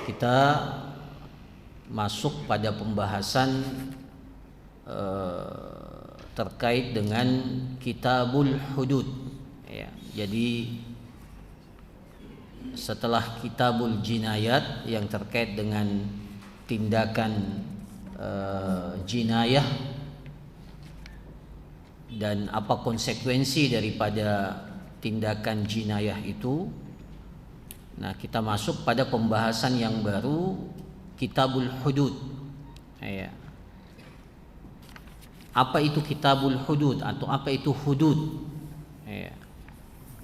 kita masuk pada pembahasan terkait dengan Kitabul Hudud ya. Jadi setelah Kitabul Jinayat yang terkait dengan tindakan jinayah dan apa konsekuensi daripada tindakan jinayah itu, nah kita masuk pada pembahasan yang baru, Kitabul Hudud ya. Apa itu Kitabul Hudud atau apa itu hudud ya.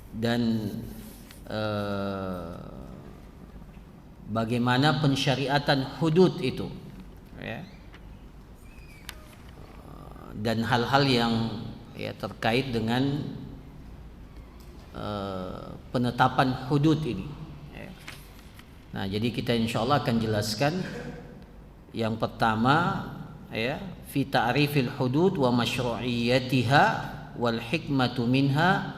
Dan bagaimana pensyariatan hudud itu ya. Dan hal-hal yang ya terkait dengan penetapan hudud ini ya. Nah jadi kita insyaallah akan jelaskan yang pertama ya, fi ta'rifil hudud wa masyru'iyyatiha wal hikmatu minha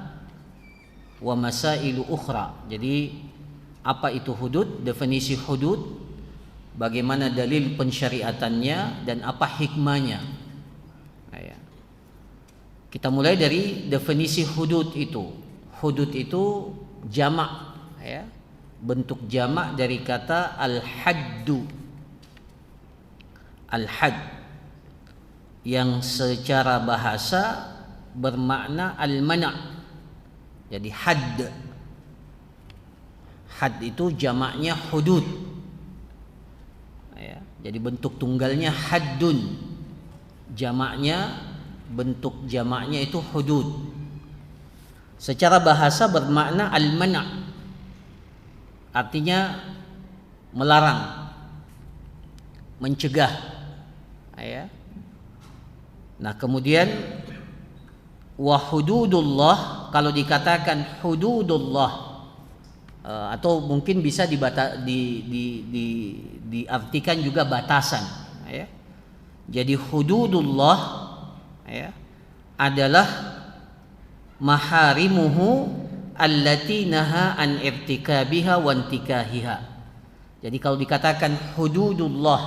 wa masailu ukhra. Jadi apa itu hudud, definisi hudud, bagaimana dalil pensyariatannya dan apa hikmahnya ya. Kita mulai dari definisi hudud itu. Hudud itu jamak ya, bentuk jamak dari kata al-haddu. Al-hadd yang secara bahasa bermakna al-mana'. Jadi hadd. Hadd itu jamaknya hudud. Ya, jadi bentuk tunggalnya haddun. Jamaknya, bentuk jamaknya itu hudud. Secara bahasa bermakna al-mana'. Artinya melarang, mencegah. Ya. Nah, kemudian wa hududullah, kalau dikatakan hududullah atau mungkin bisa diartikan juga batasan ya. Jadi hududullah ya adalah maharimuhu allati naha an irtikabiha wa intikahiha. Jadi kalau dikatakan hududullah,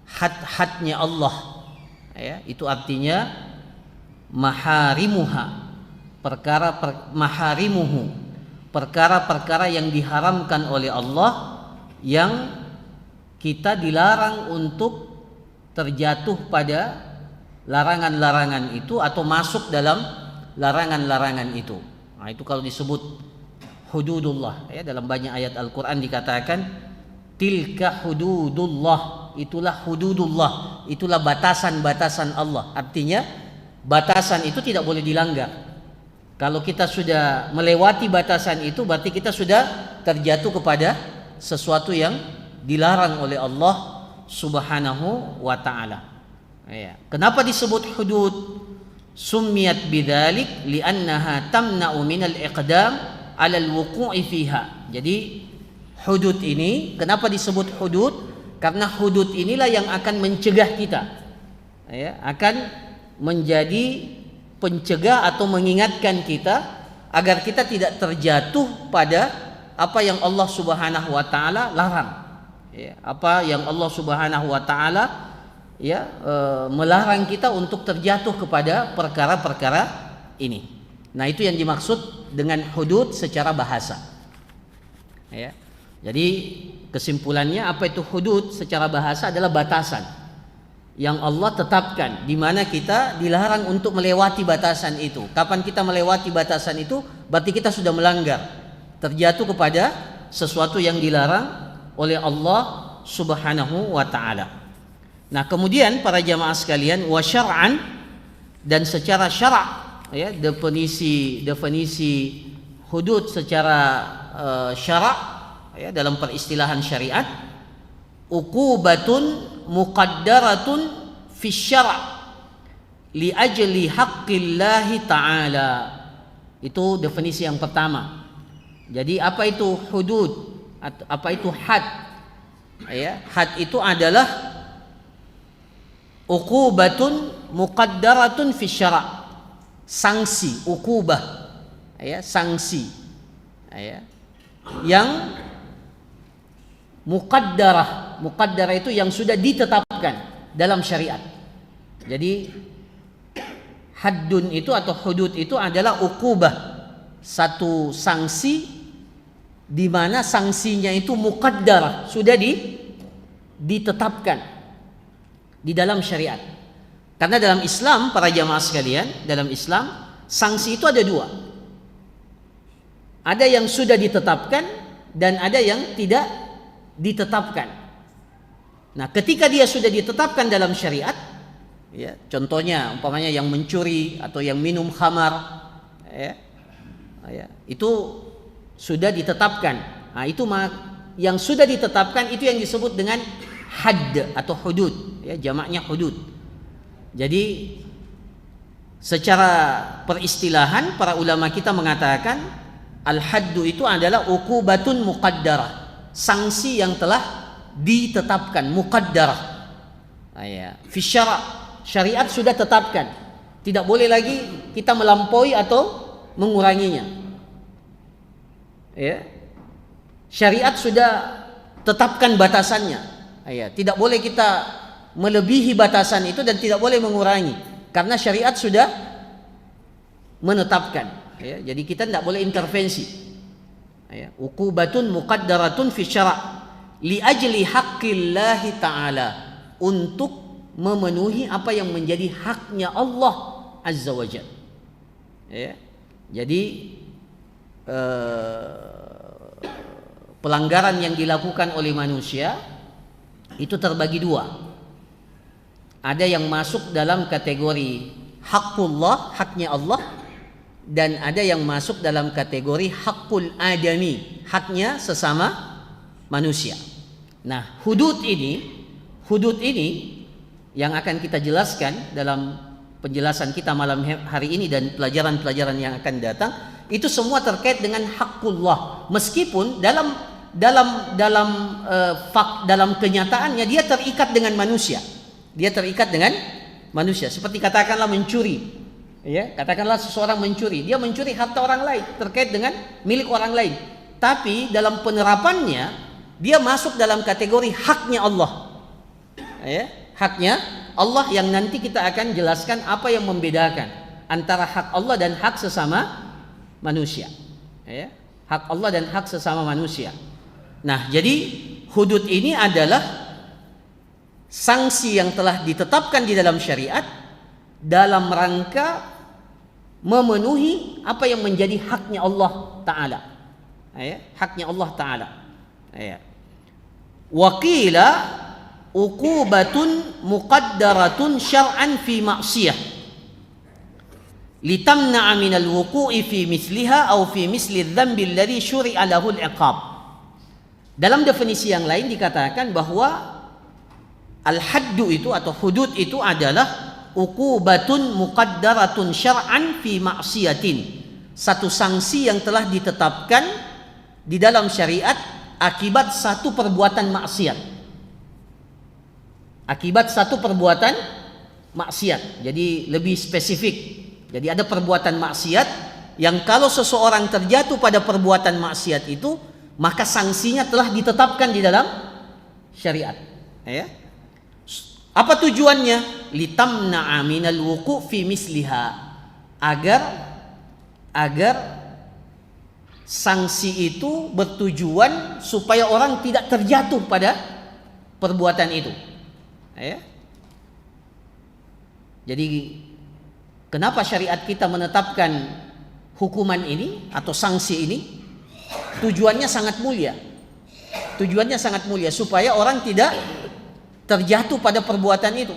had-hadnya Allah ya, itu artinya maharimuha, maharimuhu, perkara-perkara yang diharamkan oleh Allah yang kita dilarang untuk terjatuh pada larangan-larangan itu atau masuk dalam larangan-larangan itu. Nah, itu kalau disebut hududullah ya, dalam banyak ayat Al-Qur'an dikatakan tilka hududullah, itulah hududullah, itulah batasan-batasan Allah. Artinya batasan itu tidak boleh dilanggar. Kalau kita sudah melewati batasan itu berarti kita sudah terjatuh kepada sesuatu yang dilarang oleh Allah Subhanahu wa taala. Ya. Kenapa disebut hudud? Summiyat bidzalik li'annaha tamna'u minal iqdam 'ala al-wuqu'i fiha. Jadi hudud ini kenapa disebut hudud? Karena hudud inilah yang akan mencegah kita ya, akan menjadi pencegah atau mengingatkan kita agar kita tidak terjatuh pada apa yang Allah Subhanahu wa taala larang ya, apa yang Allah Subhanahu wa taala ya melarang kita untuk terjatuh kepada perkara-perkara ini. Nah, itu yang dimaksud dengan hudud secara bahasa ya. Jadi kesimpulannya apa itu hudud secara bahasa adalah batasan yang Allah tetapkan di mana kita dilarang untuk melewati batasan itu. Kapan kita melewati batasan itu berarti kita sudah melanggar, terjatuh kepada sesuatu yang dilarang oleh Allah Subhanahu wa taala. Nah, kemudian para jamaah sekalian, wa syar'an, dan secara syara' ya, definisi hudud secara syara' ya, dalam peristilahan syariat, uqubatun muqaddaratun fi syara' li ajli haqqillahi ta'ala. Itu definisi yang pertama. Jadi apa itu hudud? Apa itu had? Ya, had itu adalah uqubatun muqaddaratun fi syara'. Sanksi, uqubah. Ya, sanksi. Ya. Yang muqaddarah. Muqaddarah itu yang sudah ditetapkan dalam syariat. Jadi haddun itu atau hudud itu adalah uqubah, satu sanksi di mana sanksinya itu muqaddarah, sudah ditetapkan di dalam syariat. Karena dalam Islam, para jamaah sekalian, dalam Islam sanksi itu ada dua. Ada yang sudah ditetapkan dan ada yang tidak ditetapkan. Nah, ketika dia sudah ditetapkan dalam syariat, ya, contohnya umpamanya yang mencuri atau yang minum khamar, itu sudah ditetapkan. Nah, itu yang sudah ditetapkan itu yang disebut dengan hadd atau hudud, ya, jamaknya hudud. Jadi secara peristilahan para ulama kita mengatakan al-haddu itu adalah uqubatun muqaddarah, sanksi yang telah ditetapkan, muqaddarah. Fi syariat sudah tetapkan, tidak boleh lagi kita melampaui atau menguranginya. Ya. Syariat sudah tetapkan batasannya. Tidak boleh kita melebihi batasan itu dan tidak boleh mengurangi, karena syariat sudah menetapkan. Jadi kita tidak boleh intervensi. Uqubatun muqaddaratun fi syara' li ajli haqqillahi ta'ala, untuk memenuhi apa yang menjadi haknya Allah Azza wa Jalla. Jadi pelanggaran yang dilakukan oleh manusia itu terbagi dua. Ada yang masuk dalam kategori haqqullah, haknya Allah, dan ada yang masuk dalam kategori haqqul adami, haknya sesama manusia. Nah, hudud ini yang akan kita jelaskan dalam penjelasan kita malam hari ini dan pelajaran-pelajaran yang akan datang, itu semua terkait dengan haqqullah, meskipun dalam kenyataannya dia terikat dengan manusia. Dia terikat dengan manusia. Seperti katakanlah mencuri. Ya, katakanlah seseorang mencuri, dia mencuri harta orang lain, terkait dengan milik orang lain. Tapi dalam penerapannya dia masuk dalam kategori haknya Allah. Ya, haknya Allah yang nanti kita akan jelaskan apa yang membedakan antara hak Allah dan hak sesama manusia. Ya, hak Allah dan hak sesama manusia. Nah, jadi hudud ini adalah sanksi yang telah ditetapkan di dalam syariat dalam rangka memenuhi apa yang menjadi haknya Allah Ta'ala. Haknya Allah Ta'ala. Wa qila uqubatun muqaddaratun syar'an fi ma'siyah litamna'a minal wuqu'i fi misliha aw fi misli dzambi alladhi syuri'a lahu al-iqab. Dalam definisi yang lain dikatakan bahwa al-haddu itu atau hudud itu adalah uqubatun muqaddaratun syar'an fi ma'siyatin, satu sanksi yang telah ditetapkan di dalam syariat akibat satu perbuatan maksiat. Akibat satu perbuatan maksiat. Jadi lebih spesifik. Jadi ada perbuatan maksiat yang kalau seseorang terjatuh pada perbuatan maksiat itu, maka sanksinya telah ditetapkan di dalam syariat. Apa tujuannya? Litamna'a minal wuqu' fi misliha, agar sanksi itu bertujuan supaya orang tidak terjatuh pada perbuatan itu. Jadi kenapa syariat kita menetapkan hukuman ini atau sanksi ini? Tujuannya sangat mulia. Tujuannya sangat mulia supaya orang tidak terjatuh pada perbuatan itu.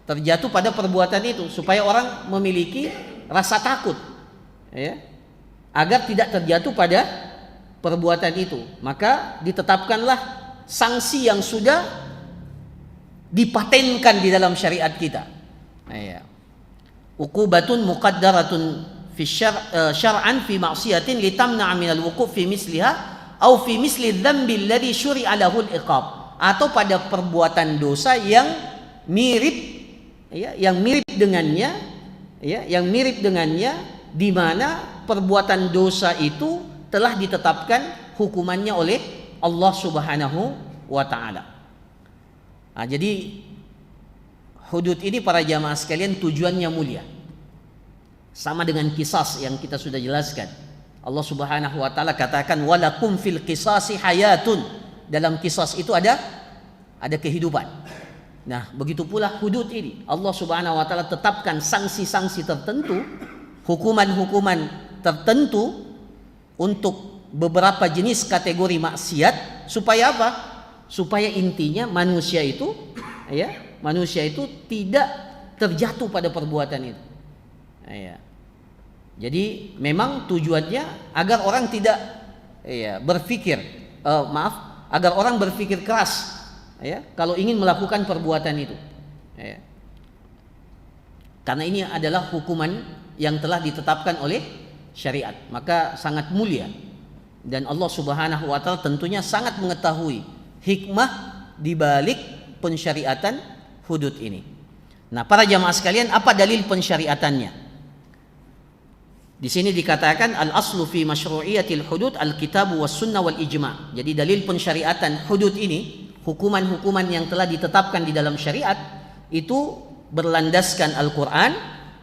Terjatuh pada perbuatan itu supaya orang memiliki rasa takut. Agar tidak terjatuh pada perbuatan itu, maka ditetapkanlah sanksi yang sudah dipatenkan di dalam syariat kita. Uqubatun muqaddaratun fi syar'an fi ma'siyatin litamna'a minal wuqu' fi misliha aw fi misli dzambi alladhi syuri'a lahu al-iqab, atau pada perbuatan dosa yang mirip, yang mirip dengannya, di mana perbuatan dosa itu telah ditetapkan hukumannya oleh Allah Subhanahu wa taala. Nah, jadi hudud ini para jamaah sekalian tujuannya mulia. Sama dengan qisas yang kita sudah jelaskan. Allah Subhanahu wa taala katakan walakum fil qisasi hayatun. Dalam qisas itu ada kehidupan. Nah, begitu pula hudud ini. Allah Subhanahu wa taala tetapkan sanksi-sanksi tertentu, hukuman-hukuman tertentu untuk beberapa jenis kategori maksiat supaya apa? Supaya intinya manusia itu tidak terjatuh pada perbuatan itu. Ya. Jadi memang tujuannya agar orang tidak berpikir agar orang berpikir keras kalau ingin melakukan perbuatan itu. Karena ini adalah hukuman yang telah ditetapkan oleh syariat, maka sangat mulia. Dan Allah Subhanahu wa taala tentunya sangat mengetahui hikmah di balik pensyariatan hudud ini. Nah, para jamaah sekalian, apa dalil pensyariatannya? Di sini dikatakan al-aslu fi masyru'iyatil hudud al-kitab was sunnah wal ijma'. Jadi dalil pensyariatan hudud ini, hukuman-hukuman yang telah ditetapkan di dalam syariat itu berlandaskan Al-Qur'an,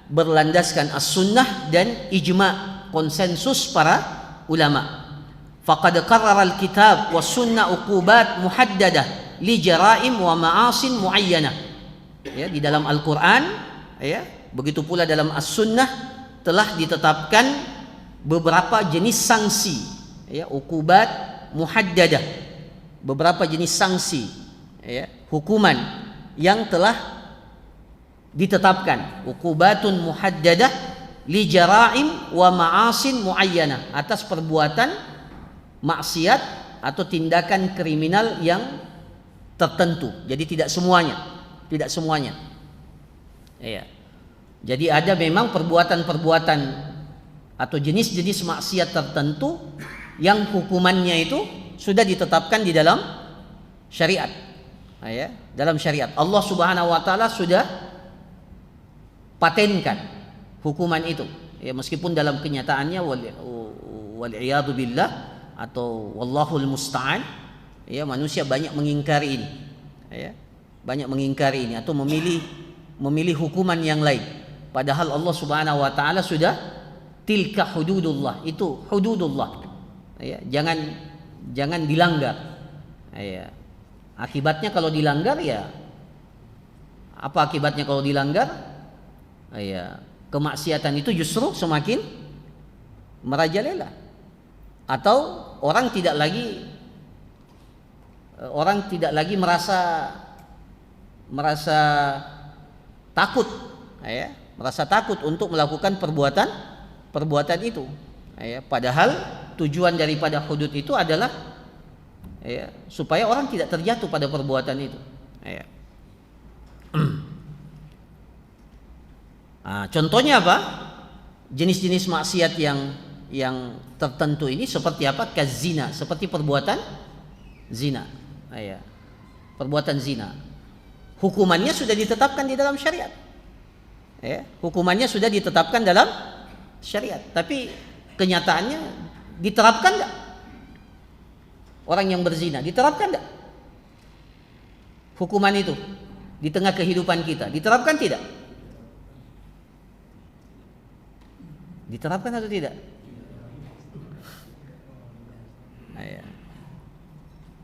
berlandaskan as-sunnah dan ijma', konsensus para ulama. Faqad qarrara al-kitab was sunnah uqubat muhaddadah li jara'im wa ma'asin muayyanah. Ya, di dalam Al-Qur'an, begitu pula dalam as-sunnah telah ditetapkan beberapa jenis sanksi, uqubat muhaddadah, beberapa jenis sanksi, hukuman yang telah ditetapkan, uqubatun muhaddadah li jara'im wa ma'asin muayyanah, atas perbuatan maksiat atau tindakan kriminal yang tertentu. Jadi tidak semuanya. Jadi ada memang perbuatan-perbuatan atau jenis-jenis maksiat tertentu yang hukumannya itu sudah ditetapkan di dalam syariat. Dalam syariat Allah Subhanahu wa taala sudah patenkan hukuman itu. Meskipun dalam kenyataannya wal iyadu billah atau wallahul musta'an, manusia banyak mengingkari ini, banyak mengingkari ini atau memilih hukuman yang lain, padahal Allah Subhanahu wa taala sudah tilka hududullah, itu hududullah, jangan dilanggar. Akibatnya kalau dilanggar, apa akibatnya kalau dilanggar? Kemaksiatan itu justru semakin merajalela, atau orang tidak lagi merasa takut, merasa takut untuk melakukan perbuatan itu. Padahal tujuan daripada hudud itu adalah supaya orang tidak terjatuh pada perbuatan itu. Nah, contohnya apa? Jenis-jenis maksiat yang tertentu ini seperti apa? Kazina, seperti perbuatan zina. Perbuatan zina. Hukumannya sudah ditetapkan di dalam syariat. Hukumannya sudah ditetapkan dalam syariat. Tapi kenyataannya diterapkan enggak? Orang yang berzina diterapkan enggak? Hukuman itu di tengah kehidupan kita diterapkan tidak? Diterapkan atau tidak?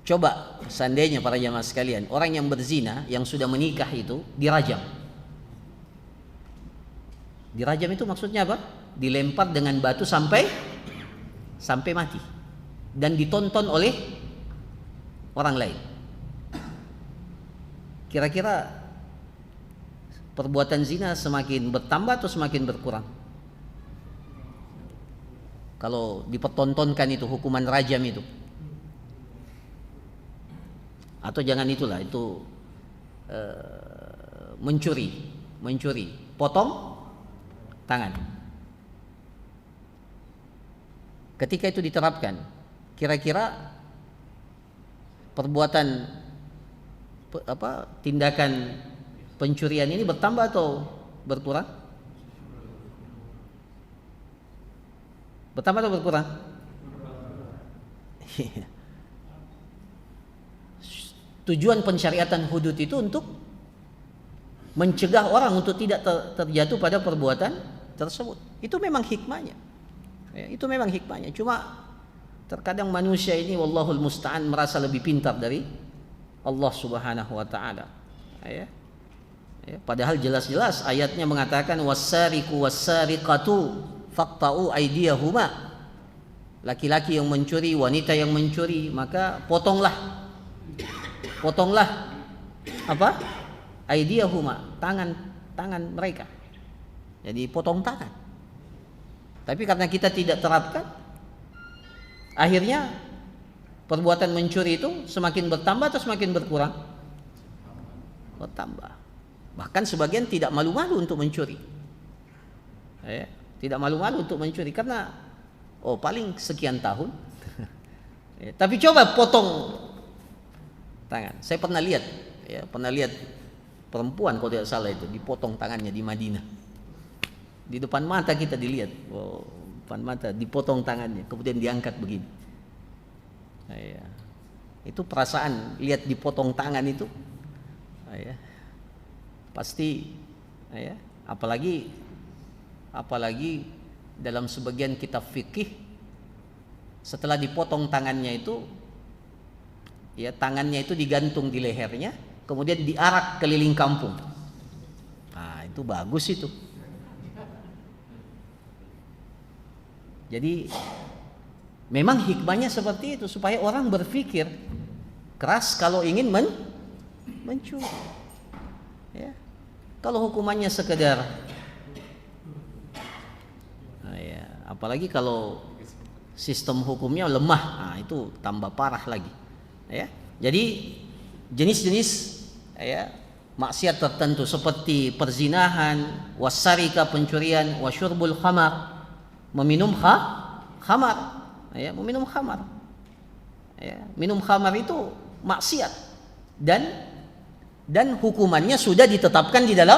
Coba seandainya para jamaah sekalian, orang yang berzina yang sudah menikah itu dirajam. Dirajam itu maksudnya apa? Dilempar dengan batu sampai mati dan ditonton oleh orang lain. Kira-kira perbuatan zina semakin bertambah atau semakin berkurang? Kalau dipertontonkan itu hukuman rajam itu. Atau jangan itulah, itu mencuri, potong tangan. Ketika itu diterapkan, kira-kira perbuatan tindakan pencurian ini bertambah atau berkurang? Bertambah atau berkurang? Tujuan pensyariatan hudud itu untuk mencegah orang untuk tidak terjatuh pada perbuatan tersebut. Itu memang hikmahnya. Ya, itu memang hikmahnya. Cuma terkadang manusia ini wallahul musta'an merasa lebih pintar dari Allah Subhanahu wa taala. Ya. Ya, padahal jelas-jelas ayatnya mengatakan wassariqu wassariqatu faqta'u aydiyahuma. Laki-laki yang mencuri, wanita yang mencuri, maka potonglah apa? Aydiyahuma, tangan mereka. Jadi potong tangan. Tapi karena kita tidak terapkan, akhirnya perbuatan mencuri itu semakin bertambah atau semakin berkurang? Bertambah. Bahkan sebagian tidak malu-malu untuk mencuri. Ya, tidak malu-malu untuk mencuri karena paling sekian tahun. Ya, tapi coba potong tangan. Saya pernah lihat perempuan kalau tidak salah itu dipotong tangannya di Madinah. Di depan mata kita dilihat, depan mata dipotong tangannya, kemudian diangkat begini. Ya, itu perasaan lihat dipotong tangan itu, ya, pasti, ya, apalagi dalam sebagian kitab fikih setelah dipotong tangannya itu, ya, tangannya itu digantung di lehernya, kemudian diarak keliling kampung. Nah, itu bagus itu. Jadi memang hikmahnya seperti itu supaya orang berpikir keras kalau ingin mencuri. Ya. Kalau hukumannya sekedar, ya, apalagi kalau sistem hukumnya lemah, nah itu tambah parah lagi. Ya. Jadi jenis-jenis, ya, maksiat tertentu seperti perzinahan, wasarika pencurian, wasyurbul khamar, meminum khamar, ya, meminum khamar. Ya, minum khamar itu maksiat dan hukumannya sudah ditetapkan di dalam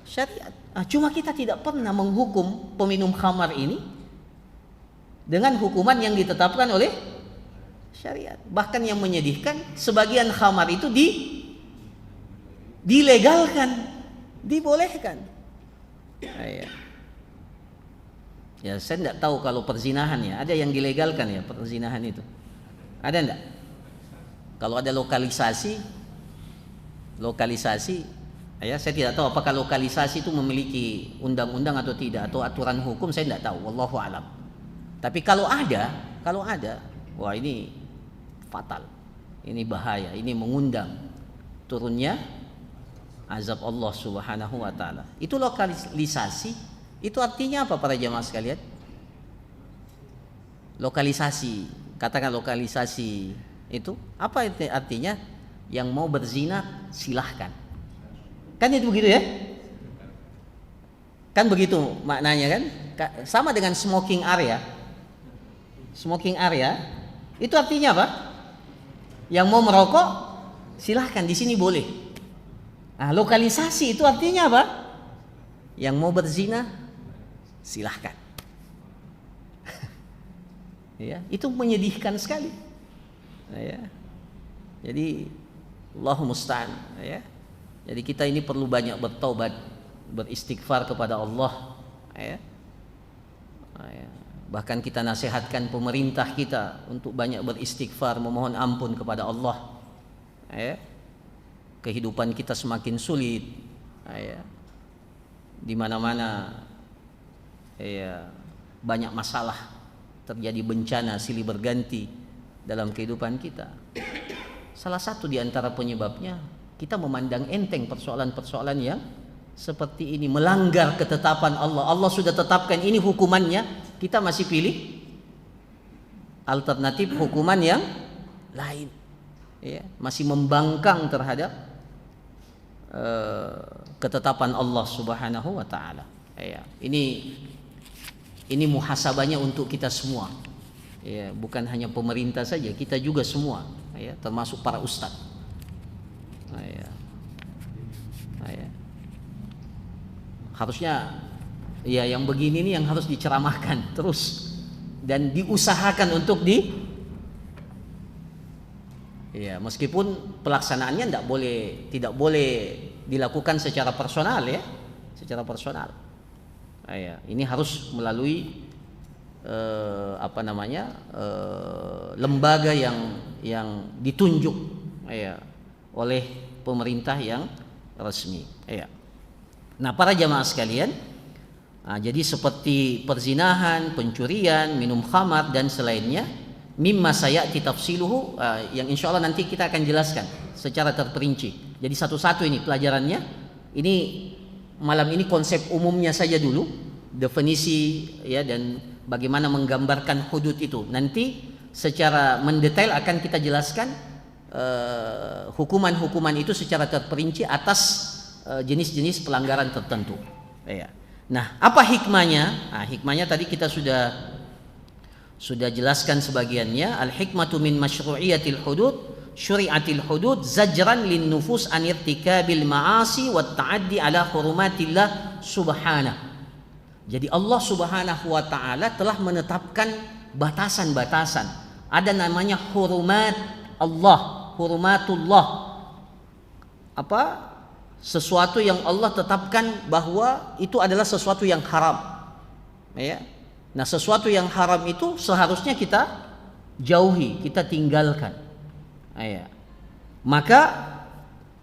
syariat. Cuma kita tidak pernah menghukum peminum khamar ini dengan hukuman yang ditetapkan oleh syariat. Bahkan yang menyedihkan, sebagian khamar itu dilegalkan, dibolehkan. Ya, saya tidak tahu kalau perzinahan, ya, ada yang dilegalkan ya perzinahan itu. Ada enggak? Kalau ada lokalisasi, ya, saya tidak tahu apakah lokalisasi itu memiliki undang-undang atau tidak, atau aturan hukum, saya tidak tahu, wallahu alam. Tapi kalau ada, wah ini fatal, ini bahaya, ini mengundang turunnya azab Allah Subhanahu wa taala. Itu lokalisasi, itu artinya apa para jamaah sekalian? Lokalisasi, katakan lokalisasi itu apa artinya? Yang mau berzina silahkan. Kan itu begitu ya? Kan begitu maknanya kan? Sama dengan smoking area. Smoking area itu artinya apa? Yang mau merokok silahkan, di sini boleh. Nah, lokalisasi itu artinya apa? Yang mau berzina silahkan. Ya, itu menyedihkan sekali. Ya. Jadi Allahu musta'an, ya. Jadi kita ini perlu banyak bertaubat, beristighfar kepada Allah, ya. Ya. Bahkan kita nasihatkan pemerintah kita untuk banyak beristighfar, memohon ampun kepada Allah. Ya. Kehidupan kita semakin sulit, ya. Di mana-mana, ya, banyak masalah, terjadi bencana silih berganti dalam kehidupan kita. Salah satu di antara penyebabnya kita memandang enteng persoalan-persoalan yang seperti ini, melanggar ketetapan Allah. Allah sudah tetapkan ini hukumannya, kita masih pilih alternatif hukuman yang lain, ya, masih membangkang terhadap ketetapan Allah Subhanahu wa taala. Ya, ini muhasabahnya untuk kita semua. Ya, bukan hanya pemerintah saja, kita juga semua, ya, termasuk para ustadz. Ya. Ya. Harusnya, ya, yang begini ini yang harus diceramahkan terus dan diusahakan untuk Ya, meskipun pelaksanaannya tidak boleh dilakukan secara personal ya, secara personal. Ya, ini harus melalui lembaga yang ditunjuk ya, oleh pemerintah yang resmi. Ya. Nah, para jamaah sekalian, jadi seperti perzinahan, pencurian, minum khamar dan selainnya, mimma sayati tafsiluhu, yang insya Allah nanti kita akan jelaskan secara terperinci. Jadi satu-satu ini pelajarannya. Ini malam ini konsep umumnya saja dulu, definisi ya, dan bagaimana menggambarkan hudud itu. Nanti secara mendetail akan kita jelaskan hukuman-hukuman itu secara terperinci atas jenis-jenis pelanggaran tertentu. Ya. Nah, apa hikmahnya? Nah, hikmahnya tadi kita sudah jelaskan sebagiannya. Al hikmatu min masyru'iyatil hudud, syuri'atil hudud zajran lin nufus an irtikabil ma'asi wat ta'addi ala hurumatillah subhanahu. Jadi Allah Subhanahu wa taala telah menetapkan batasan-batasan. Ada namanya hurumat Allah, hurumatullah. Apa? Sesuatu yang Allah tetapkan bahwa itu adalah sesuatu yang haram. Ya. Nah, sesuatu yang haram itu seharusnya kita jauhi, kita tinggalkan. Ya. Maka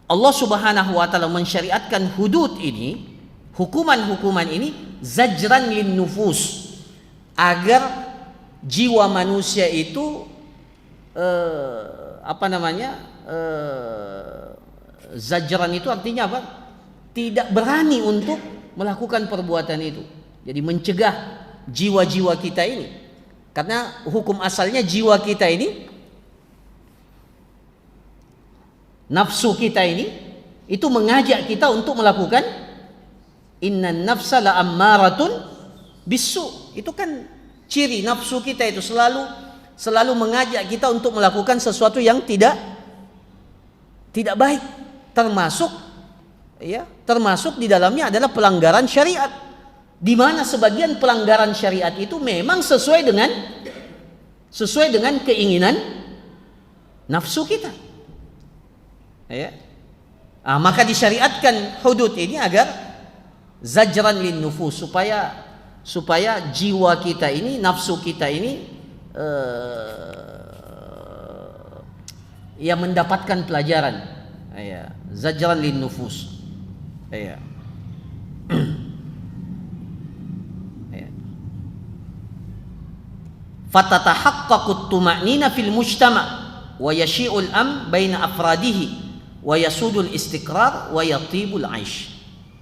Allah Subhanahu wa taala mensyariatkan hudud ini, hukuman-hukuman ini zajran lin nufus, agar jiwa manusia itu zajran itu artinya apa? Tidak berani untuk melakukan perbuatan itu. Jadi mencegah jiwa-jiwa kita ini. Karena hukum asalnya jiwa kita ini, nafsu kita ini, itu mengajak kita untuk melakukan innan nafsa la ammaratun bisu. Itu kan ciri nafsu kita itu selalu mengajak kita untuk melakukan sesuatu yang tidak baik, termasuk di dalamnya adalah pelanggaran syariat, di mana sebagian pelanggaran syariat itu memang sesuai dengan keinginan nafsu kita. Ya. Maka disyariatkan hudud ini agar zajran lin nufus, supaya jiwa kita ini, nafsu kita ini yang mendapatkan pelajaran. Ya, zajran lin nufus. Ya. Ya. Fatatahaqqaqut tuma'nina fil mujtama' wa yashi'ul am baina afradihi wa yasudul istiqrar wa yatibul aish.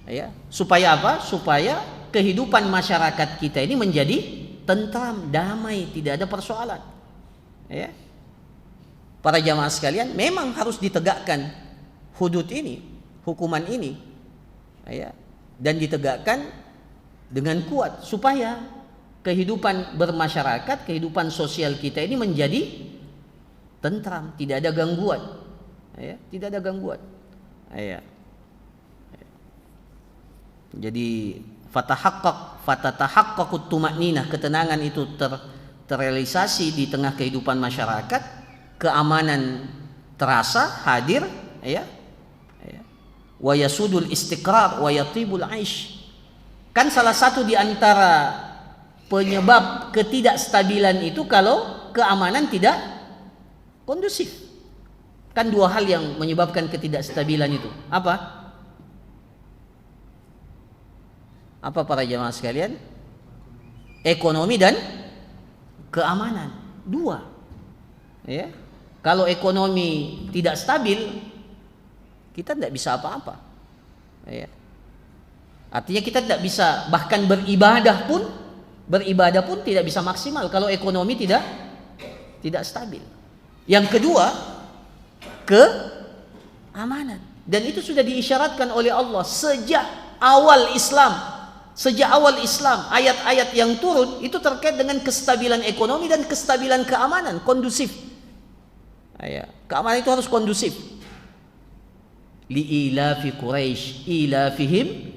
Ya, supaya apa? Supaya kehidupan masyarakat kita ini menjadi tentram, damai, tidak ada persoalan. Ya. Para jamaah sekalian, memang harus ditegakkan hudud ini, hukuman ini, ya, dan ditegakkan dengan kuat supaya kehidupan bermasyarakat, kehidupan sosial kita ini menjadi tentram, tidak ada gangguan. Ya, tidak ada gangguan. Ya. Jadi fatatahaqqaqut tuma'ninah, ketenangan itu terrealisasi di tengah kehidupan masyarakat, keamanan terasa hadir, ya. Wa yasudul istiqrar wa yatibul aish. Kan salah satu di antara penyebab ketidakstabilan itu kalau keamanan tidak kondusif. Kan dua hal yang menyebabkan ketidakstabilan itu. Apa para jamaah sekalian? Ekonomi dan keamanan. Dua. Ya. Kalau ekonomi tidak stabil, kita tidak bisa apa-apa. Ya. Artinya kita tidak bisa, bahkan beribadah pun tidak bisa maksimal kalau ekonomi tidak stabil. Yang kedua, keamanan. Dan itu sudah diisyaratkan oleh Allah sejak awal Islam, ayat-ayat yang turun itu terkait dengan kestabilan ekonomi dan kestabilan keamanan, kondusif. Ya, keamanan itu harus kondusif. Li'ilafi Quraisy ilafihim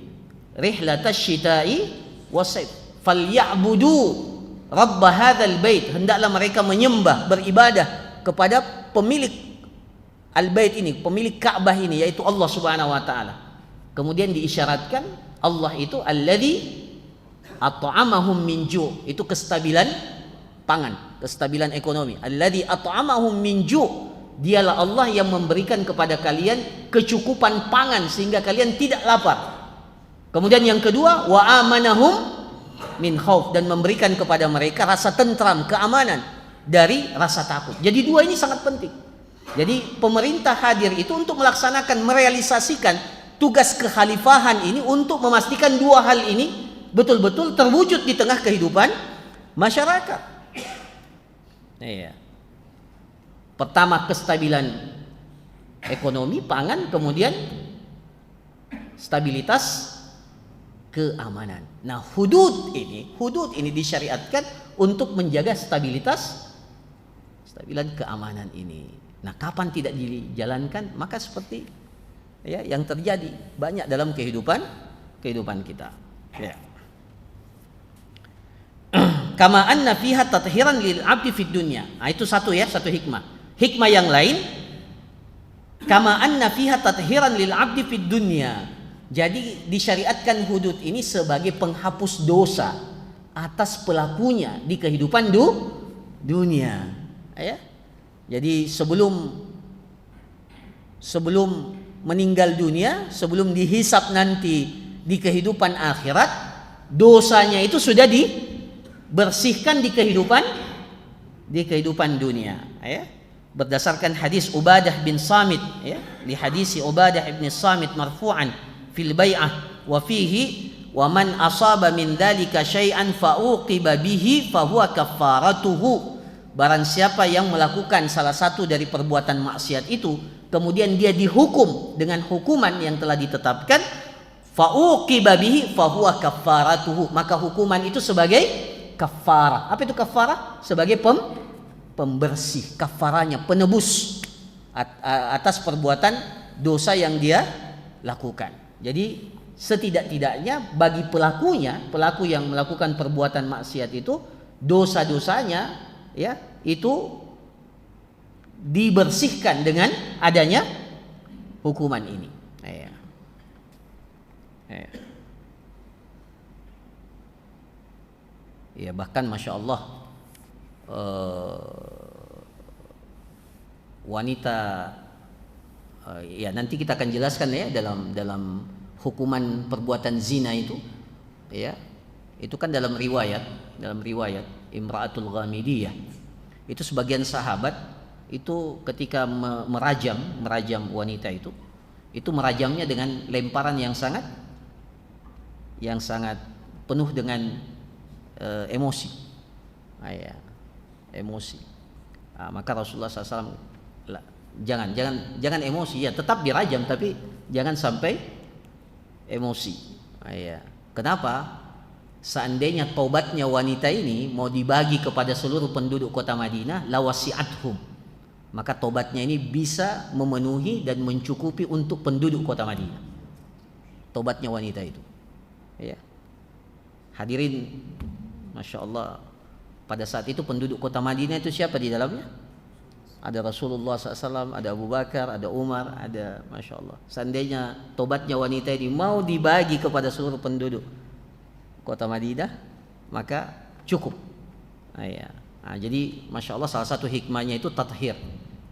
rihlatash syita'i was-sayf falyabudu rabb hadzal bait. Hendaklah mereka menyembah, beribadah kepada pemilik Al-Bait ini, pemilik Ka'bah ini, yaitu Allah Subhanahu wa taala. Kemudian diisyaratkan Allah itu alladzi at'amahum min ju', itu kestabilan pangan, kestabilan ekonomi. Alladzi at'amahum min ju', dialah Allah yang memberikan kepada kalian kecukupan pangan sehingga kalian tidak lapar. Kemudian yang kedua, wa amanahum min khauf, dan memberikan kepada mereka rasa tentram, keamanan dari rasa takut. Jadi dua ini sangat penting. Jadi pemerintah hadir itu untuk melaksanakan, merealisasikan tugas kekhalifahan ini untuk memastikan dua hal ini betul-betul terwujud di tengah kehidupan masyarakat. Iya. Pertama kestabilan ekonomi, pangan, kemudian stabilitas keamanan. Nah, hudud ini disyariatkan untuk menjaga stabilitas keamanan ini. Nah, kapan tidak dijalankan, maka seperti ya yang terjadi banyak dalam kehidupan kita. Ya. Kama anna fiha tathiran lil 'abdi fid dunya. Nah, itu satu hikmah. Hikmah yang lain, kama anna fiha tathiran lil 'abdi fid dunya. Jadi disyariatkan hudud ini sebagai penghapus dosa atas pelakunya di kehidupan dunia. Ya. Jadi sebelum meninggal dunia, sebelum dihisap nanti di kehidupan akhirat, dosanya itu sudah dibersihkan di kehidupan dunia. Ya. Berdasarkan hadis Ubadah bin Samit, ya, di hadis Ubadah bin Samit marfu'an fil bai'ah wa fihi wa man asaba min dzalika syai'an fa uqiba bihi fa huwa kaffaratuhu. Barang siapa yang melakukan salah satu dari perbuatan maksiat itu, kemudian dia dihukum dengan hukuman yang telah ditetapkan, fa uqiba bihi fa huwa kaffaratuhu, maka hukuman itu sebagai kafarah. Apa itu kafarah? Sebagai pembersih, kafaranya penebus atas perbuatan dosa yang dia lakukan. Jadi setidak-tidaknya bagi pelaku yang melakukan perbuatan maksiat itu, dosa-dosanya ya itu dibersihkan dengan adanya hukuman ini. Ya, bahkan masya Allah wanita, ya nanti kita akan jelaskan ya dalam hukuman perbuatan zina itu, ya itu kan dalam riwayat Imra'atul Ghamidiyah itu sebagian sahabat itu ketika merajam wanita itu merajamnya dengan lemparan yang sangat penuh dengan emosi. Emosi. Maka Rasulullah SAW jangan emosi, ya tetap dirajam tapi jangan sampai emosi. Kenapa? Seandainya taubatnya wanita ini mau dibagi kepada seluruh penduduk kota Madinah, lawasi'athum, maka taubatnya ini bisa memenuhi dan mencukupi untuk penduduk kota Madinah. Taubatnya wanita itu. Ya. Hadirin, masya Allah, pada saat itu penduduk kota Madinah itu siapa di dalamnya? Ada Rasulullah SAW, ada Abu Bakar, ada Umar, ada, masya Allah. Seandainya tobatnya wanita ini mau dibagi kepada seluruh penduduk kota Madinah, maka cukup. Jadi masya Allah, salah satu hikmahnya itu tathir.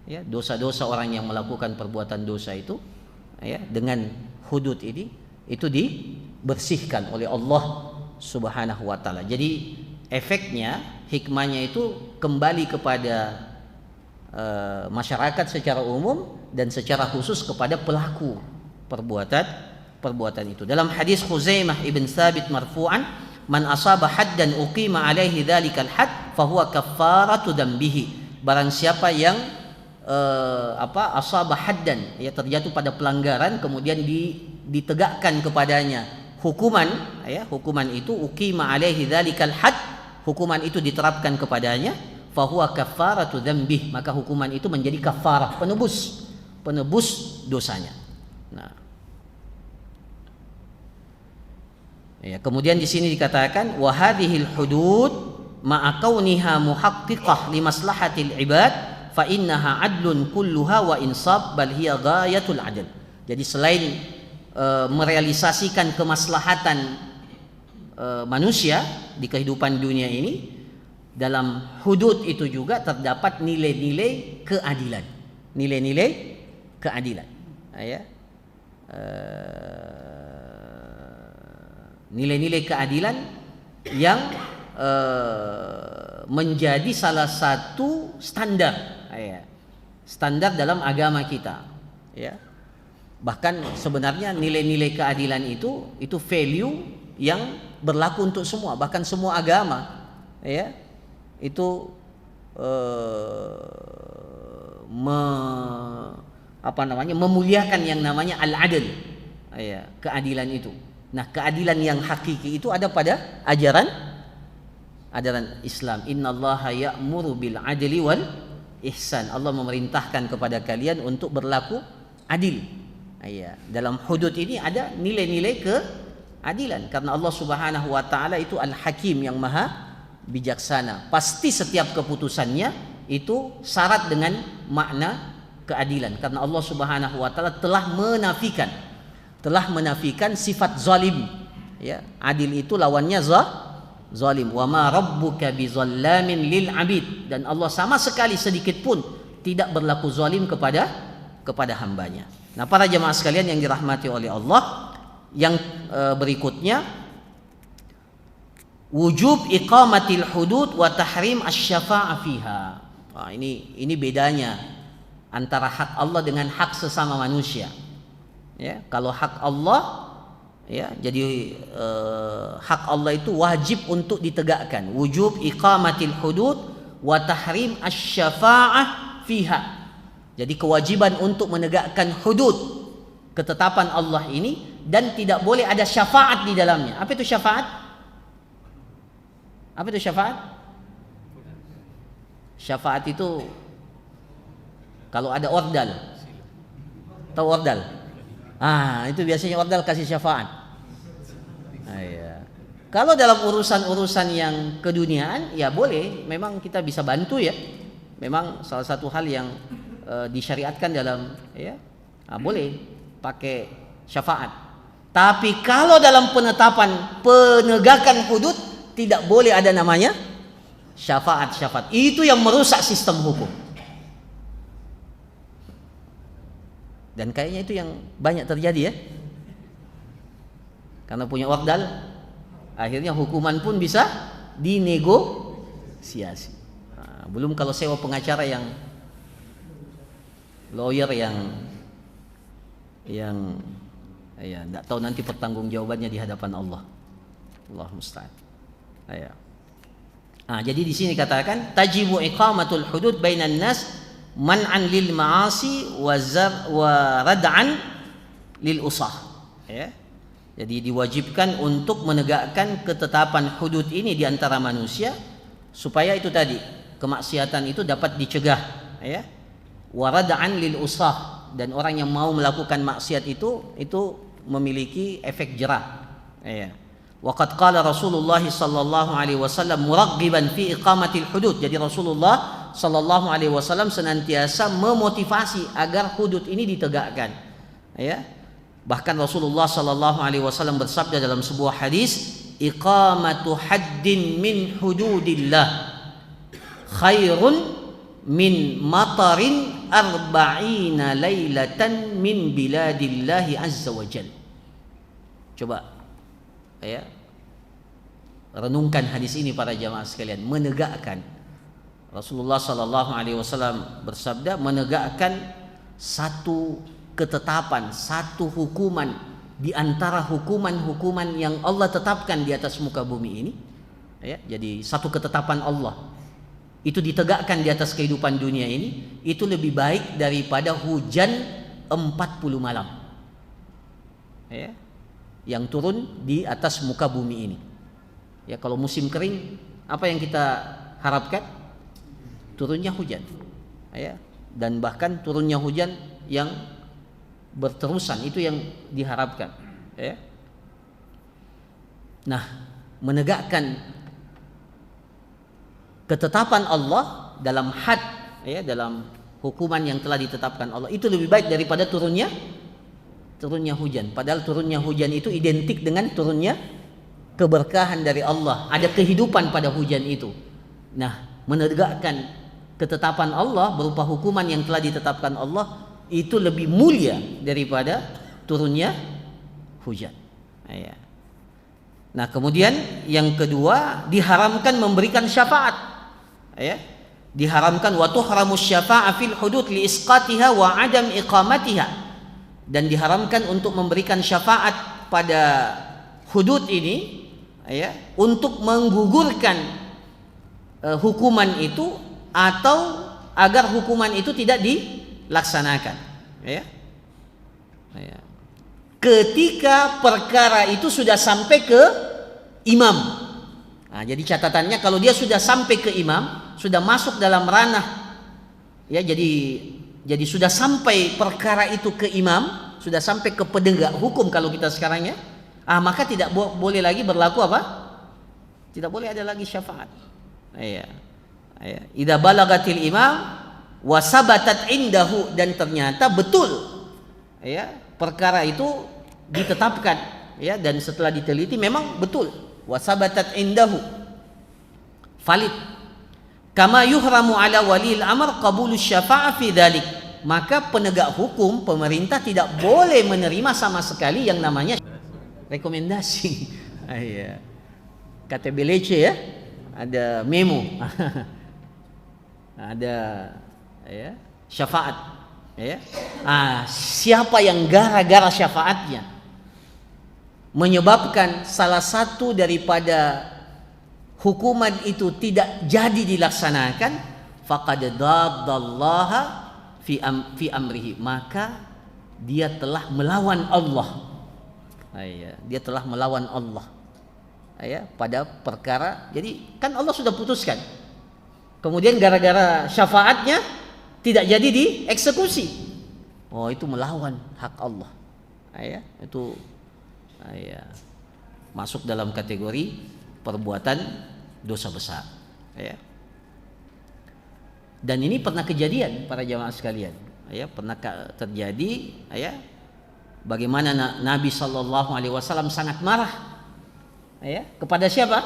Ya, dosa-dosa orang yang melakukan perbuatan dosa itu, ya, dengan hudud ini itu dibersihkan oleh Allah Subhanahu wa taala. Jadi efeknya, hikmahnya itu kembali kepada masyarakat secara umum dan secara khusus kepada pelaku perbuatan itu. Dalam hadis Khuzaimah ibn Thabit marfu'an, man asaba haddan uqima alaihi dzalikal hadd fa huwa kaffaratu dzambihi. Barang siapa yang asaba haddan, ya terjatuh pada pelanggaran, kemudian ditegakkan kepadanya hukuman, ya hukuman itu uqima alaihi dzalikal hadd, hukuman itu diterapkan kepadanya, fahuwa kaffaratu dzambih, maka hukuman itu menjadi kafarah, penebus dosanya. Nah, ya, kemudian di sini dikatakan wa hadhil hudud ma'a kauniha muhaqqiqah li maslahatil ibad fa innaha adlun kulluha wa insab bal hiya ghayatul adl. Jadi selain merealisasikan kemaslahatan manusia di kehidupan dunia ini, dalam hudud itu juga terdapat nilai-nilai keadilan. Nilai-nilai keadilan. Ya. Nilai-nilai keadilan yang menjadi salah satu standar, ya, standar dalam agama kita, ya. Bahkan sebenarnya nilai-nilai keadilan itu value yang berlaku untuk semua, bahkan semua agama, ya, itu memuliakan yang namanya al-adl, ya, keadilan itu. Nah, keadilan yang hakiki itu ada pada ajaran Islam. Innallaha ya'muru bil adli wal ihsan. Allah memerintahkan kepada kalian untuk berlaku adil. Ya, dalam hudud ini ada nilai-nilai keadilan karena Allah Subhanahu wa taala itu Al-Hakim yang maha bijaksana. Pasti setiap keputusannya itu syarat dengan makna keadilan karena Allah Subhanahu wa taala telah menafikan sifat zalim, ya. Adil itu lawannya zalim. Wa ma rabbuka bizallamin lil abid, dan Allah sama sekali sedikit pun tidak berlaku zalim kepada hambanya. Nah, para jemaah sekalian yang dirahmati oleh Allah, yang berikutnya wujub iqamatil hudud wa tahrim asy-syafa'ah fiha. Nah, ini bedanya antara hak Allah dengan hak sesama manusia. Ya, kalau hak Allah, ya, jadi hak Allah itu wajib untuk ditegakkan. Wujub iqamatil hudud wa tahrim asy-syafa'ah fiha. Jadi kewajiban untuk menegakkan hudud, ketetapan Allah ini, dan tidak boleh ada syafaat di dalamnya. Apa itu syafaat? Apa itu syafaat? Syafaat itu kalau ada ordal. Tahu ordal? Itu biasanya ordal kasih syafaat. Ya. Kalau dalam urusan-urusan yang keduniaan, ya boleh, memang kita bisa bantu, ya. Memang salah satu hal yang disyariatkan dalam, ya, boleh pakai syafaat. Tapi kalau dalam penegakan hudud tidak boleh ada namanya syafaat. Itu yang merusak sistem hukum. Dan kayaknya itu yang banyak terjadi, ya. Karena punya ordal, akhirnya hukuman pun bisa dinegosiasi. Belum kalau sewa pengacara yang lawyer yang ya enggak tahu nanti pertanggungjawabannya di hadapan Allah. Allah musta'an. Ya. Jadi di sini katakan tajibu iqamatul hudud bainan nas man'an lil ma'asi wa rad'an lil usah. Ya. Jadi diwajibkan untuk menegakkan ketetapan hudud ini di antara manusia supaya itu tadi kemaksiatan itu dapat dicegah, ya. Wa rad'an lil usah, dan orang yang mau melakukan maksiat itu memiliki efek jerah, ya. Waqad qala Rasulullah sallallahu alaihi wasallam muraghiban fi iqamatil hudud. Jadi Rasulullah sallallahu alaihi wasallam senantiasa memotivasi agar hudud ini ditegakkan, ya. Bahkan Rasulullah sallallahu alaihi wasallam bersabda dalam sebuah hadis, iqamatu haddin min hududillah khairun min matarin arba'ina lailatan min biladillahi azza wa jal. Coba, ya, renungkan hadis ini para jamaah sekalian. Menegakkan, Rasulullah sallallahu alaihi wasallam bersabda, menegakkan satu ketetapan, satu hukuman di antara hukuman-hukuman yang Allah tetapkan di atas muka bumi ini, ya. Jadi satu ketetapan Allah itu ditegakkan di atas kehidupan dunia ini, itu lebih baik daripada hujan 40 malam, ya, yang turun di atas muka bumi ini. Ya, kalau musim kering, apa yang kita harapkan? Turunnya hujan, ya, dan bahkan turunnya hujan yang berterusan, itu yang diharapkan, ya. Nah, menegakkan ketetapan Allah dalam had ya dalam hukuman yang telah ditetapkan Allah, itu lebih baik daripada turunnya hujan. Padahal turunnya hujan itu identik dengan turunnya keberkahan dari Allah, ada kehidupan pada hujan itu. Nah, menegakkan ketetapan Allah berupa hukuman yang telah ditetapkan Allah itu lebih mulia daripada turunnya hujan. Ya. Nah, kemudian yang kedua, diharamkan memberikan syafaat. Ya. Diharamkan wa tuhramus syafa'a fil hudud li isqatiha wa adam iqamatiha. Dan diharamkan untuk memberikan syafaat pada hudud ini, ya, untuk menggugurkan hukuman itu atau agar hukuman itu tidak dilaksanakan, ya. Ya. Ketika perkara itu sudah sampai ke imam. Nah, jadi catatannya kalau dia sudah sampai ke imam, sudah masuk dalam ranah, ya, jadi sudah sampai perkara itu ke imam, sudah sampai ke penegak hukum kalau kita sekarang, ya, maka tidak boleh lagi berlaku apa? Tidak boleh ada lagi syafaat. Ya. Ya. Idza balagatil imam wa sabatat indahu, dan ternyata betul, ya, perkara itu ditetapkan, ya, dan setelah diteliti memang betul, wa sabatat indahu, valid. Kama yuhramu ala walil amr qabulus syafa'a fi dzalik, maka penegak hukum, pemerintah tidak boleh menerima sama sekali yang namanya rekomendasi. Ya. KTBLC, ya, ada memo. Ada, ya, syafaat, ya. Siapa yang gara-gara syafaatnya menyebabkan salah satu daripada hukuman itu tidak jadi dilaksanakan, faqad daddallaha fi amrihi, maka dia telah melawan Allah. Dia telah melawan Allah, ya, pada perkara. Jadi kan Allah sudah putuskan, kemudian gara-gara syafaatnya tidak jadi dieksekusi, itu melawan hak Allah. Itu masuk dalam kategori perbuatan dosa besar, ya. Dan ini pernah kejadian para jamaah sekalian, ya, pernah terjadi, ya, bagaimana Nabi Shallallahu Alaihi Wasallam sangat marah, ya, kepada siapa?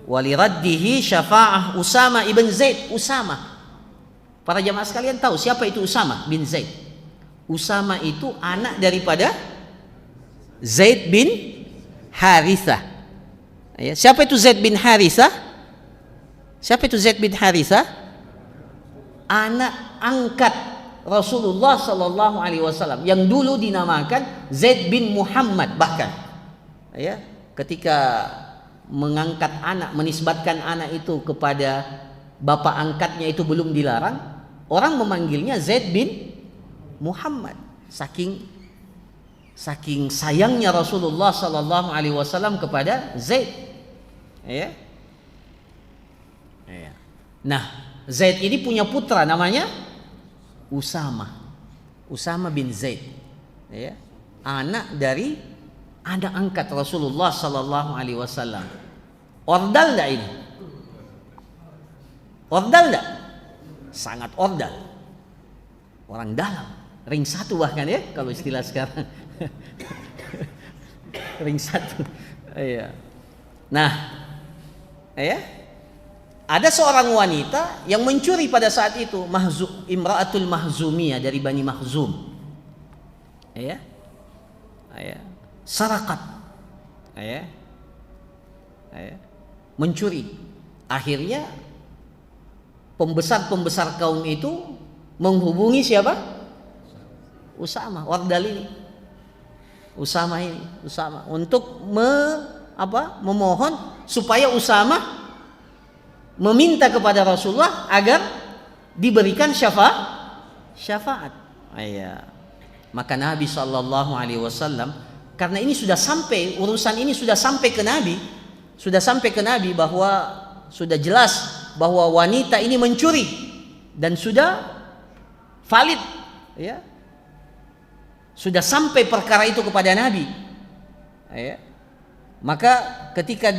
Waliraddihi syafa'ah Usama ibn Zaid. Usama, para jamaah sekalian tahu siapa itu Usama bin Zaid? Usama itu anak daripada Zaid bin Harithah. Ya, siapa itu Zaid bin Harithah? Siapa itu Zaid bin Harithah? Anak angkat Rasulullah Sallallahu Alaihi Wasallam yang dulu dinamakan Zaid bin Muhammad. Bahkan, ya, ketika mengangkat anak, menisbatkan anak itu kepada bapak angkatnya itu belum dilarang, orang memanggilnya Zaid bin Muhammad. Saking sayangnya Rasulullah Sallallahu Alaihi Wasallam kepada Zaid. Ya. Nah, Zaid ini punya putra namanya Usama bin Zaid, ya, anak dari anak angkat Rasulullah Sallallahu Alaihi Wasallam. Ordal enggak ini? Ordal enggak? Sangat ordal. Orang dalam, ring satu bahkan, ya, kalau istilah sekarang. Ring satu. Iya. Nah, ya, ada seorang wanita yang mencuri pada saat itu, Imra'atul Mahzumiyah dari Bani Makhzum, ya, sarakat, ya, mencuri. Akhirnya pembesar kaum itu menghubungi siapa? Usama, wardal ini, Usama untuk memohon supaya Usama meminta kepada Rasulullah agar diberikan syafaat. Maka Nabi Shallallahu Alaihi Wasallam, karena ini sudah sampai, urusan ini sudah sampai ke Nabi, bahwa sudah jelas bahwa wanita ini mencuri dan sudah valid, ya, sudah sampai perkara itu kepada Nabi, ya. Maka ketika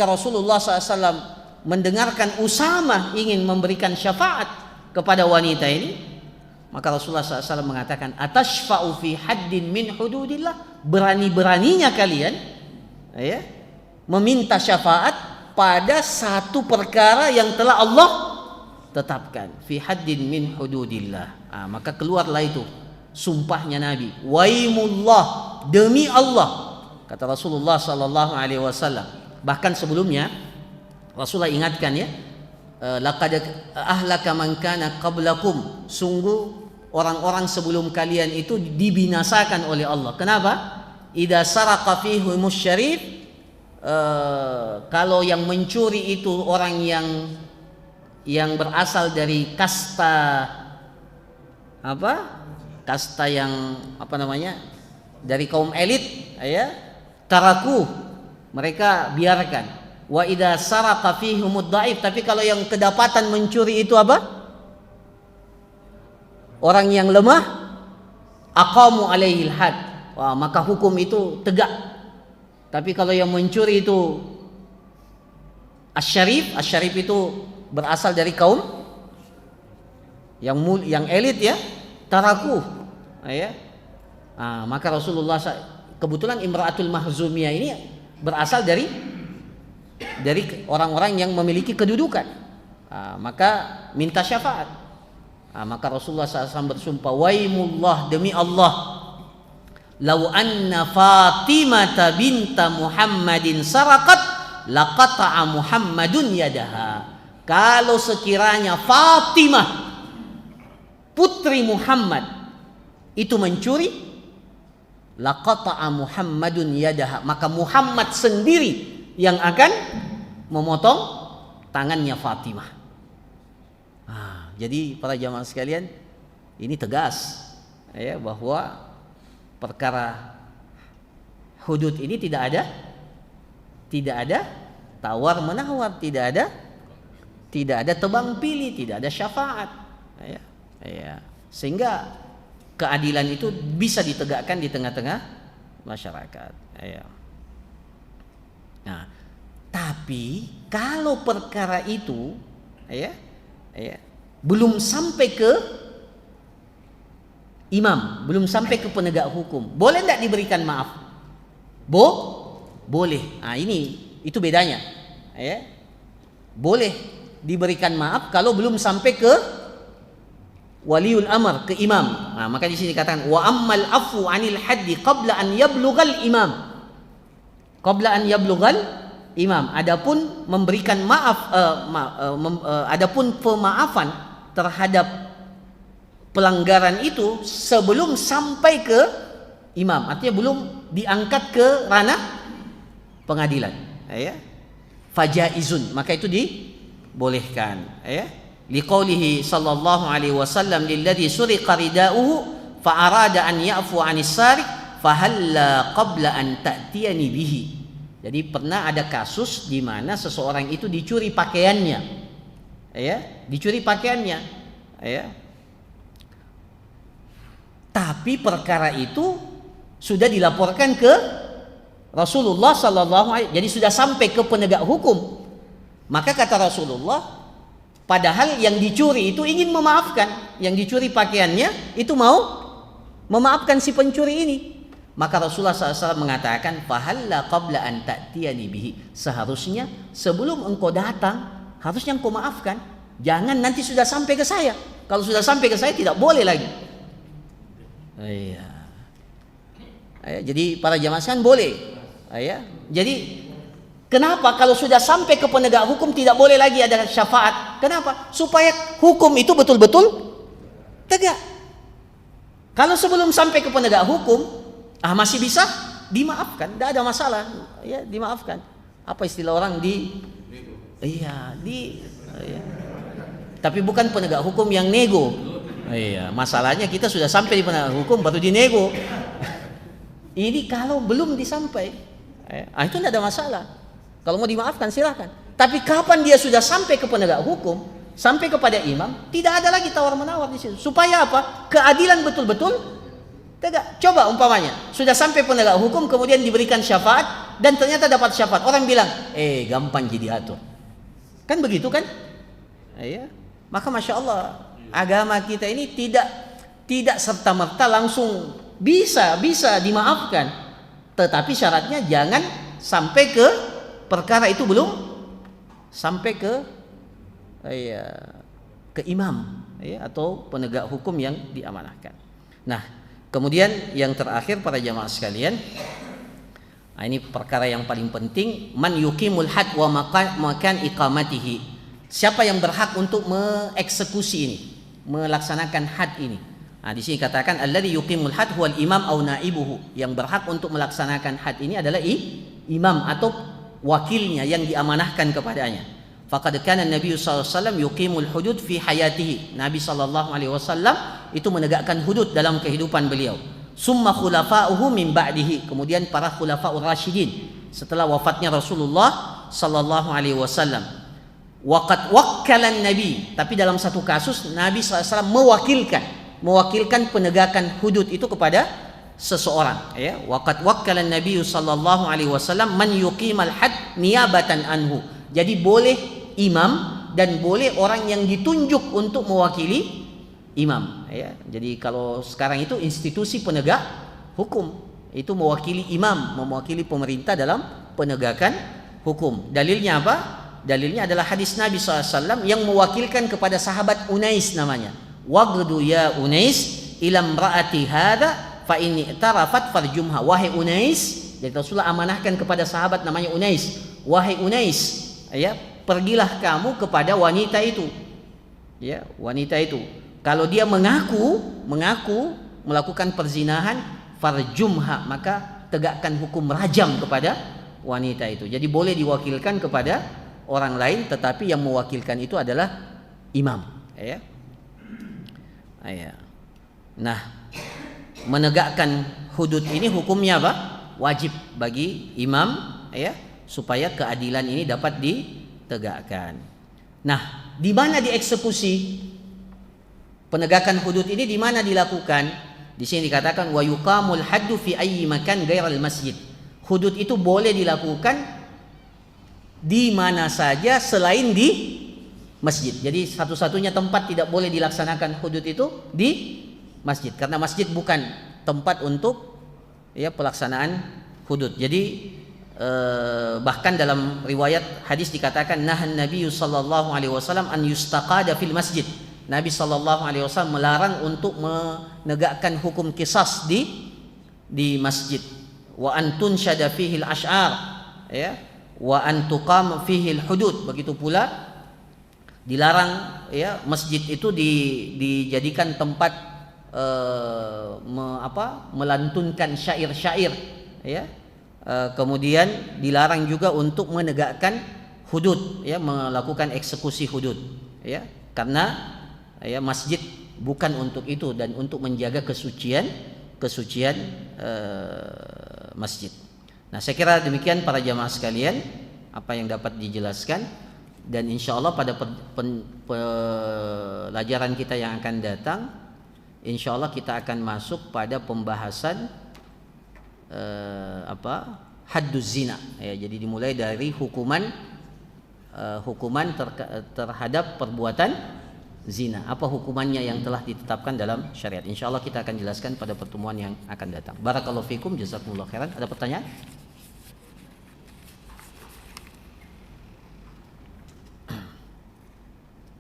Rasulullah SAW mendengarkan Usama ingin memberikan syafaat, kepada wanita ini, maka Rasulullah SAW mengatakan, atashfa'u fi haddin min hududillah, berani-beraninya kalian ya, meminta syafaat pada satu perkara yang telah Allah tetapkan, fi haddin min hududillah. Maka keluarlah itu sumpahnya Nabi, waimullah, demi Allah, kata Rasulullah sallallahu alaihi wasallam. Bahkan sebelumnya Rasulullah ingatkan ya, laqad ahlaka man kana qablakum, sungguh orang-orang sebelum kalian itu dibinasakan oleh Allah. Kenapa? Idza saraqa fihimus syarif, kalau yang mencuri itu orang yang berasal dari kasta kasta yang dari kaum elit ya, taraku, mereka biarkan. Wa idza saraqa fihimud dhaif, tapi kalau yang kedapatan mencuri itu orang yang lemah, aqamu alaihil had, maka hukum itu tegak. Tapi kalau yang mencuri itu asyarif itu berasal dari kaum yang elit ya, taraku ya. Maka Rasulullah, kebetulan Imra'atul Mahzumiyah ini berasal dari orang-orang yang memiliki kedudukan, maka minta syafaat. Maka Rasulullah SAW bersumpah, waimullah, demi Allah, lau anna Fatimah binta Muhammadin sarakat laqata'a Muhammadun yadaha. Kalau sekiranya Fatimah putri Muhammad itu mencuri, laqata'a Muhammadun yadaha, maka Muhammad sendiri yang akan memotong tangannya Fatimah. Jadi para jamaah sekalian, ini tegas ya, bahwa perkara hudud ini tidak ada tawar menawar, tidak ada tebang pilih, tidak ada syafaat ya. Sehingga keadilan itu bisa ditegakkan di tengah-tengah masyarakat ya. Nah, tapi kalau perkara itu belum sampai ke imam, belum sampai ke penegak hukum, boleh tidak diberikan maaf? Boleh. Itu bedanya ya. Boleh diberikan maaf kalau belum sampai ke waliul amr, ke imam. Maka di sini dikatakan wa ammal afu anil haddi qabla an yablughal imam. Adapun memberikan maaf, adapun pemaafan terhadap pelanggaran itu sebelum sampai ke imam, artinya belum diangkat ke ranah pengadilan ya. Fajaizun, maka itu dibolehkan ya. Liqaulihi sallallahu alaihi wasallam lilladzi suriqa ridauhu fa arada an ya'fu 'anis sariq fahalla qabla an ta'tiyani bihi. Jadi pernah ada kasus di mana seseorang itu dicuri pakaiannya ya, ya. Tapi perkara itu sudah dilaporkan ke Rasulullah sallallahu alaihi wasallam, jadi sudah sampai ke penegak hukum. Maka kata Rasulullah, padahal yang dicuri itu ingin memaafkan, yang dicuri pakaiannya itu mau memaafkan si pencuri ini. Maka Rasulullah SAW mengatakan, fahalla qabla an ta'tiyani bihi, seharusnya sebelum engkau datang harusnya engkau maafkan, jangan nanti sudah sampai ke saya. Kalau sudah sampai ke saya tidak boleh lagi. Jadi para jamaah sekalian boleh. Jadi kenapa kalau sudah sampai ke penegak hukum tidak boleh lagi ada syafaat? Kenapa? Supaya hukum itu betul-betul tegak. Kalau sebelum sampai ke penegak hukum masih bisa dimaafkan, tidak ada masalah ya, dimaafkan. Apa istilah orang tapi bukan penegak hukum yang nego. Masalahnya kita sudah sampai di penegak hukum baru dinego. Ini kalau belum disampai, itu tidak ada masalah. Kalau mau dimaafkan silahkan. Tapi kapan dia sudah sampai ke penegak hukum, sampai kepada imam, tidak ada lagi tawar menawar di situ. Supaya apa? Keadilan betul-betul tegak. Coba umpamanya sudah sampai penegak hukum kemudian diberikan syafaat dan ternyata dapat syafaat, orang bilang gampang jadi atur, kan begitu kan? Maka masya Allah agama kita ini tidak serta-merta langsung bisa dimaafkan. Tetapi syaratnya jangan sampai ke perkara itu belum sampai ke imam atau penegak hukum yang diamanahkan. Nah, kemudian yang terakhir para jamaah sekalian, ini perkara yang paling penting, man yuqimul had wa makan iqamatihi. Siapa yang berhak untuk mengeksekusi ini, melaksanakan had ini? Nah, di sini katakan alladzi yuqimul had huwal imam au naibuhu. Yang berhak untuk melaksanakan had ini adalah imam atau wakilnya yang diamanahkan kepadanya. Faqad kana Nabi sallallahu alaihi wasallam yuqimul hudud fi hayatihi. Nabi sallallahu alaihi wasallam itu menegakkan hudud dalam kehidupan beliau. Summa khulafa'uhu min ba'dihi. Kemudian para khulafa'ur rasyidin setelah wafatnya Rasulullah sallallahu alaihi wasallam. Waqad wakkalan Nabi, tapi dalam satu kasus Nabi sallallahu alaihi wasallam mewakilkan penegakan hudud itu kepada seseorang, ya. Waqad wakkalan Nabi sallallahu alaihi wasallam man yuqimal had niyabatan anhu. Jadi boleh imam dan boleh orang yang ditunjuk untuk mewakili imam, ya. Jadi kalau sekarang itu institusi penegak hukum itu mewakili imam, mewakili pemerintah dalam penegakan hukum. Dalilnya apa? Dalilnya adalah hadis Nabi SAW yang mewakilkan kepada sahabat Unais namanya. Wagdu ya Unais ilam ra'ati hada fa inni tarafat farjumha. Wahai Unais, jadi Rasulullah amanahkan kepada sahabat namanya Unais. Wahai Unais, ya, pergilah kamu kepada wanita itu, ya, wanita itu. Kalau dia mengaku melakukan perzinahan, farjumha, maka tegakkan hukum rajam kepada wanita itu. Jadi boleh diwakilkan kepada orang lain, tetapi yang mewakilkan itu adalah imam, ya. Nah, menegakkan hudud ini hukumnya apa? Wajib bagi imam, ya, supaya keadilan ini dapat ditegakkan. Nah, di mana dieksekusi? Penegakan hudud ini di mana dilakukan? Di sini dikatakan wa yuqamul haddu fi ayyi makan ghairal masjid. Hudud itu boleh dilakukan di mana saja selain di masjid. Jadi satu-satunya tempat tidak boleh dilaksanakan hudud itu di masjid, karena masjid bukan tempat untuk, ya, pelaksanaan hudud. Jadi bahkan dalam riwayat hadis dikatakan nahan Nabi sallallahu alaihi wasallam an yustaqada fil masjid. Nabi sallallahu alaihi wasallam melarang untuk menegakkan hukum qisas di masjid. Wa antun syada fihi al-asy'ar, ya, wa antuqam fihi al-hudud. Begitu pula dilarang, ya, masjid itu dijadikan tempat melantunkan syair-syair, ya. Kemudian dilarang juga untuk menegakkan hudud, ya, melakukan eksekusi hudud, ya, karena, ya, masjid bukan untuk itu dan untuk menjaga kesucian masjid. Nah, saya kira demikian para jamaah sekalian apa yang dapat dijelaskan, dan insya Allah pada pelajaran kita yang akan datang, insya Allah kita akan masuk pada pembahasan hadduz zina, ya. Jadi dimulai dari hukuman terhadap perbuatan zina. Apa hukumannya yang telah ditetapkan dalam syariat? Insya Allah kita akan jelaskan pada pertemuan yang akan datang. Barakallahu fikum, jazakumullah khairan. Ada pertanyaan?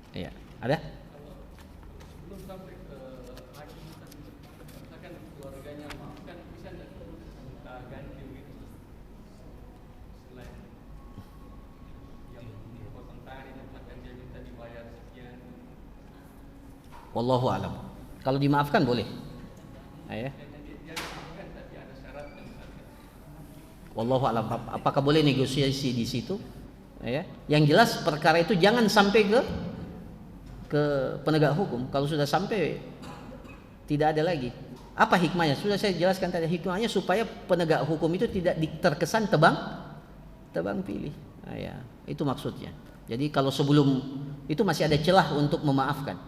Iya, ada? Sebelum sampai ke hakim, misalkan keluarganya maafkan, bisa nggak kita ganti gitu selain yang dipotong tadi, misalkan dia minta dibayar sekian. Wallahu alam. Kalau dimaafkan boleh. Ya. Dia dimaafkan tapi ada syaratnya misalkan. Wallahu alam. Apakah boleh negosiasi di situ? Ya. Yang jelas perkara itu jangan sampai ke penegak hukum. Kalau sudah sampai tidak ada lagi. Apa hikmahnya? Sudah saya jelaskan tadi, hikmahnya supaya penegak hukum itu tidak terkesan tebang pilih. Nah, ya, itu maksudnya. Jadi kalau sebelum itu masih ada celah untuk memaafkan.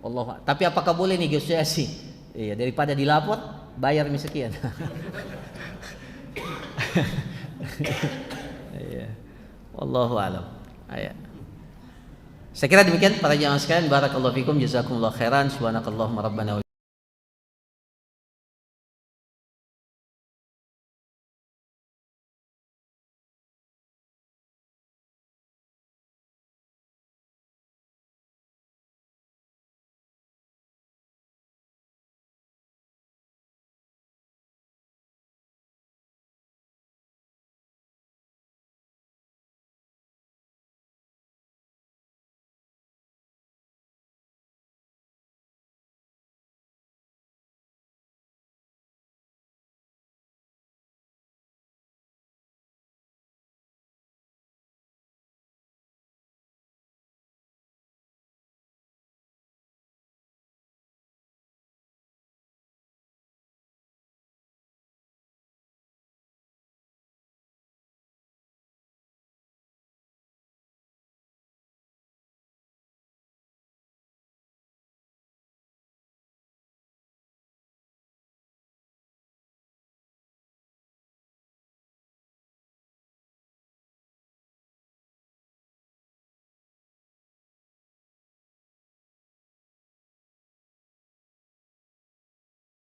Allah. Tapi apakah boleh negosiasi? Iya, daripada dilapor bayar sekian. Iya. Wallahu alam. Ayat. Saya kira demikian para jamaah sekalian. Barakallahu fikum, jazakumullah khairan. Subhanakallahumma rabbana wa